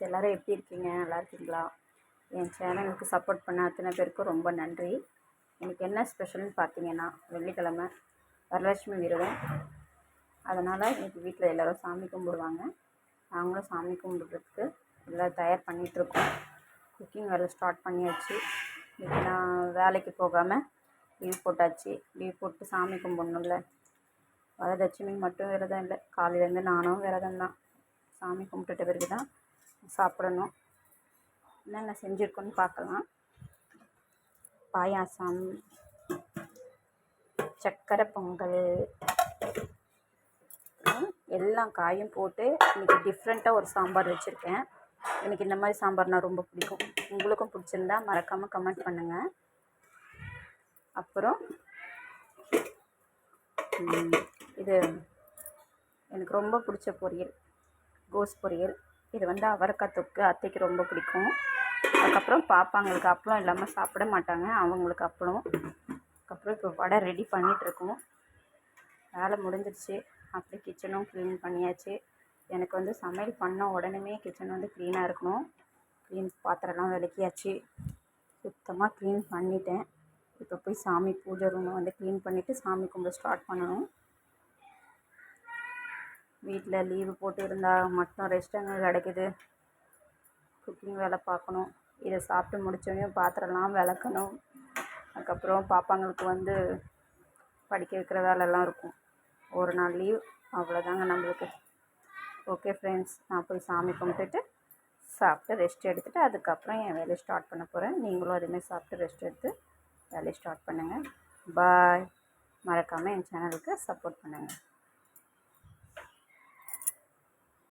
எல்லோரும் எப்படி இருக்கீங்க? நல்லா இருக்கீங்களா? என் சேனலுக்கு சப்போர்ட் பண்ண அத்தனை பேருக்கும் ரொம்ப நன்றி. எனக்கு என்ன ஸ்பெஷல்னு பார்த்தீங்கன்னா, வெள்ளிக்கிழமை வரலட்சுமி விரதம். அதனால் இன்றைக்கி வீட்டில் எல்லோரும் சாமி கும்பிடுவாங்க. நாங்களும் சாமி கும்பிட்றதுக்கு எல்லாம் தயார் பண்ணிகிட்ருக்கோம். குக்கிங் வேலை ஸ்டார்ட் பண்ணியாச்சு. இன்றைக்கி நான் வேலைக்கு போகாமல் லீவ் போட்டாச்சு. லீவ் போட்டு சாமி கும்பிட்ணும்ல. வரலட்சுமி மட்டும் விரதம் இல்லை, காலையிலேருந்து நானும் விரதம் தான். சாமி கும்பிட்டுட்ட பிறகு தான் சாப்பிடணும். என்னென்ன செஞ்சுருக்கோன்னு பார்க்கலாம். பாயாசம், சக்கரை பொங்கல், எல்லா காயும் போட்டு இன்றைக்கி டிஃப்ரெண்ட்டாக ஒரு சாம்பார் வச்சுருக்கேன். எனக்கு இந்த மாதிரி சாம்பார்னால் ரொம்ப பிடிக்கும். உங்களுக்கும் பிடிச்சிருந்தா மறக்காமல் கமெண்ட் பண்ணுங்கள். அப்புறம் இது எனக்கு ரொம்ப பிடிச்ச பொரியல், கோஸ் பொரியல். இது அவரைக்காய் தொக்கு அத்தைக்கு ரொம்ப பிடிக்கும். அதுக்கப்புறம் பாப்பாங்களுக்கு அப்பளம் இல்லாமல் சாப்பிட மாட்டாங்க, அவங்களுக்கு அப்பளம். அதுக்கப்புறம் இப்போ வடை ரெடி பண்ணிகிட்ருக்கோம். வேலை முடிஞ்சிருச்சு. அப்படி கிச்சனும் க்ளீன் பண்ணியாச்சு. எனக்கு சமையல் பண்ண உடனே கிச்சன் க்ளீனாக இருக்கணும். பாத்திரம்லாம் விளக்கியாச்சு, சுத்தமாக க்ளீன் பண்ணிட்டேன். இப்போ போய் சாமி பூஜை ரூமை க்ளீன் பண்ணிவிட்டு சாமி கும்பிட ஸ்டார்ட் பண்ணணும். வீட்டில் லீவு போட்டு இருந்தால் மட்டும் ரெஸ்ட் அங்கே கிடைக்குது. குக்கிங் வேலை பார்க்கணும். இதை சாப்பிட்டு முடித்தோடனே பாத்திரம்லாம் விளக்கணும். அதுக்கப்புறம் பாப்பாங்களுக்கு படிக்க வைக்கிற வேலைலாம் இருக்கும். ஒரு நாள் லீவ், அவ்வளோதாங்க நம்மளுக்கு. ஓகே ஃப்ரெண்ட்ஸ், நான் போய் சாமி கும்பிட்டுட்டு சாப்பிட்டு ரெஸ்ட் எடுத்துகிட்டு அதுக்கப்புறம் என் வேலையை ஸ்டார்ட் பண்ண போகிறேன். நீங்களும் அதுமாதிரி சாப்பிட்டு ரெஸ்ட் எடுத்து வேலையை ஸ்டார்ட் பண்ணுங்கள். பாய். மறக்காமல் என் சேனலுக்கு சப்போர்ட் பண்ணுங்கள்.